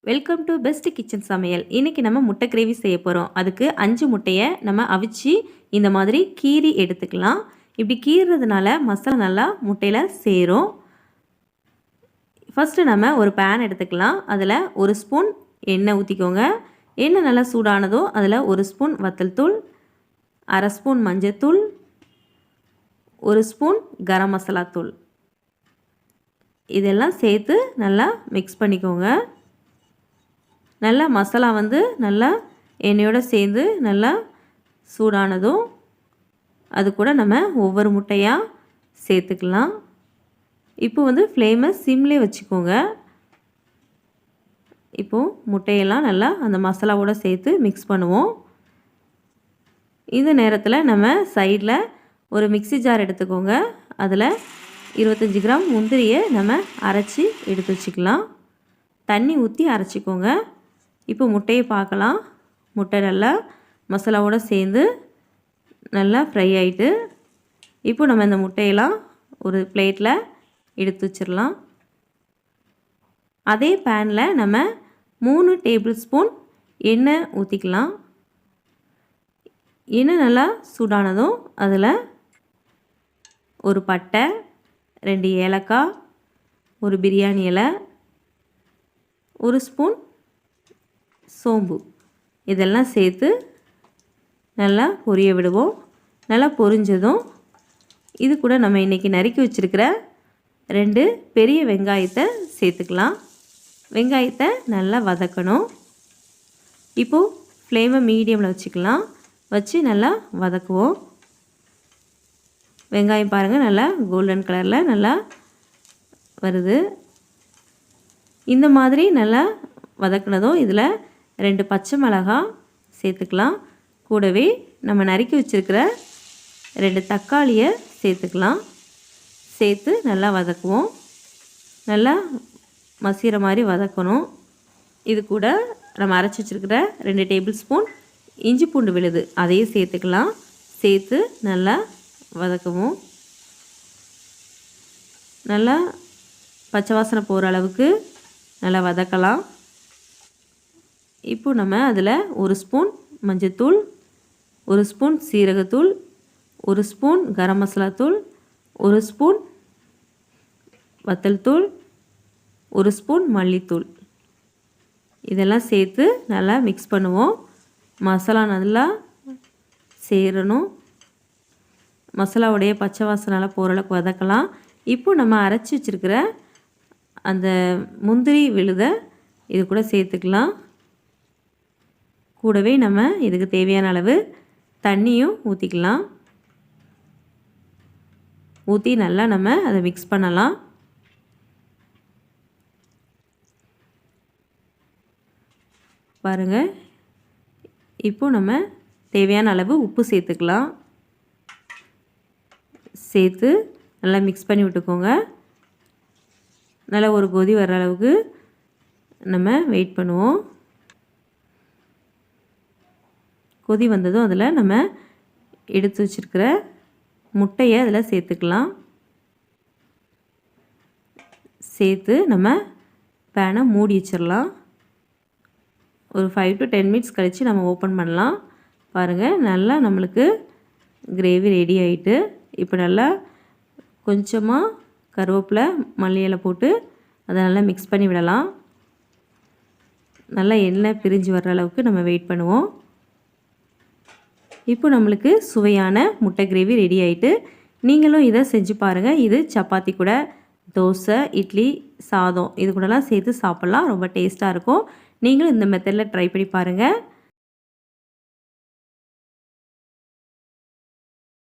Welcome to best kitchen சமையல். இன்றைக்கி நம்ம முட்டை கிரேவி செய்ய போகிறோம். அதுக்கு 5 முட்டையை நம்ம அவிச்சு இந்த மாதிரி கீறி எடுத்துக்கலாம். இப்படி கீறுறதுனால மசாலா நல்லா முட்டையில் சேரும். ஃபஸ்ட்டு நம்ம ஒரு பேன் எடுத்துக்கலாம். அதில் 1 ஸ்பூன் எண்ணெய் ஊற்றிக்கோங்க. எண்ணெய் நல்லா சூடானதோ அதில் 1 ஸ்பூன் வத்தல் தூள், 1/2 ஸ்பூன் மஞ்சத்தூள், 1 ஸ்பூன் கரம் மசாலா தூள் இதெல்லாம் சேர்த்து நல்லா மிக்ஸ் பண்ணிக்கோங்க. நல்லா மசாலா நல்லா எண்ணெயோடு சேர்ந்து நல்லா சூடானதும் அது கூட நம்ம ஒவ்வொரு முட்டையாக சேர்த்துக்கலாம். இப்போ ஃப்ளேமை சிம்லேயே வச்சுக்கோங்க. இப்போது முட்டையெல்லாம் நல்லா அந்த மசாலாவோடு சேர்த்து மிக்ஸ் பண்ணுவோம். இந்த நேரத்தில் நம்ம சைடில் ஒரு மிக்ஸி ஜார் எடுத்துக்கோங்க. அதில் 25 கிராம் முந்திரியை நம்ம அரைச்சி எடுத்து வச்சுக்கலாம். தண்ணி ஊற்றி அரைச்சிக்கோங்க. இப்போ முட்டையை பார்க்கலாம். முட்டை நல்லா மசாலாவோடு சேர்ந்து நல்லா ஃப்ரை ஆகிட்டு இப்போ நம்ம இந்த முட்டையெல்லாம் ஒரு பிளேட்டில் எடுத்து வச்சிடலாம். அதே பேனில் நம்ம 3 டேபிள் ஸ்பூன் எண்ணெய் ஊற்றிக்கலாம். எண்ணெய் நல்லா சூடானதும் அதில் ஒரு பட்டை, 2 ஏலக்காய், ஒரு பிரியாணி இலை, 1 ஸ்பூன் சோம்பு இதெல்லாம் சேர்த்து நல்லா பொரிய விடுவோம். நல்லா பொரிஞ்சதும் இது கூட நம்ம இன்றைக்கி நறுக்கி வச்சுருக்கிற 2 பெரிய வெங்காயத்தை சேர்த்துக்கலாம். வெங்காயத்தை நல்லா வதக்கணும். இப்போது ஃப்ளேமை மீடியமில் வச்சுக்கலாம். வச்சு நல்லா வதக்குவோம். வெங்காயம் பாருங்கள் நல்லா கோல்டன் கலரில் நல்லா வருது. இந்த மாதிரி நல்லா வதக்குனதும் இதில் 2 பச்சை மிளகாய் சேர்த்துக்கலாம். கூடவே நம்ம நறுக்கி வச்சுருக்கிற 2 தக்காளியை சேர்த்துக்கலாம். சேர்த்து நல்லா வதக்குவோம். நல்லா மசிகிற மாதிரி வதக்கணும். இது கூட நம்ம அரைச்சி வச்சுருக்கிற 2 டேபிள் ஸ்பூன் இஞ்சி பூண்டு விழுது அதையும் சேர்த்துக்கலாம். சேர்த்து நல்லா வதக்குவோம். நல்லா பச்சை வாசனை போகிற அளவுக்கு நல்லா வதக்கலாம். இப்போ நம்ம அதில் 1 ஸ்பூன் மஞ்சத்தூள், 1 ஸ்பூன் சீரகத்தூள், 1 ஸ்பூன் கரம் மசாலா தூள், 1 ஸ்பூன் வத்தல் தூள், 1 ஸ்பூன் மல்லித்தூள் இதெல்லாம் சேர்த்து நல்லா மிக்ஸ் பண்ணுவோம். மசாலா நல்லா சேரணும். மசாலாவுடைய பச்சை வாசனை போகிற அளவுக்கு வதக்கலாம். இப்போ நம்ம அரைச்சி வச்சுருக்கிற அந்த முந்திரி விழுதை இது கூட சேர்த்துக்கலாம். கூடவே நம்ம இதுக்கு தேவையான அளவு தண்ணியும் ஊற்றிக்கலாம். ஊற்றி நல்லா நம்ம அதை மிக்ஸ் பண்ணலாம். பாருங்கள், இப்போ நம்ம தேவையான அளவு உப்பு சேர்த்துக்கலாம். சேர்த்து நல்லா மிக்ஸ் பண்ணி விட்டுக்கோங்க. நல்லா ஒரு கொதி வர அளவுக்கு நம்ம வெயிட் பண்ணுவோம். கொதி வந்ததும் அதில் நம்ம எடுத்து வச்சுருக்கிற முட்டையை அதில் சேர்த்துக்கலாம். சேர்த்து நம்ம பேனை மூடி வச்சிடலாம். ஒரு 5 to 10 மினிட்ஸ் கழித்து நம்ம ஓப்பன் பண்ணலாம். பாருங்கள், நல்லா நம்மளுக்கு கிரேவி ரெடி ஆகிட்டு இப்போ நல்லா கொஞ்சமாக கருவேப்பிலை, மல்லி இலை போட்டு அதை நல்லா மிக்ஸ் பண்ணி விடலாம். நல்லா எண்ணெய் பிரிஞ்சு வர்ற அளவுக்கு நம்ம வெயிட் பண்ணுவோம். இப்போ நம்மளுக்கு சுவையான முட்டை கிரேவி ரெடி ஆகிட்டு நீங்களும் இதை செஞ்சு பாருங்கள். இது சப்பாத்தி கூட, தோசை, இட்லி, சாதம் இது கூடலாம் சேர்த்து சாப்பிட்லாம். ரொம்ப டேஸ்ட்டாக இருக்கும். நீங்களும் இந்த மெத்தடில் ட்ரை பண்ணி பாருங்கள்.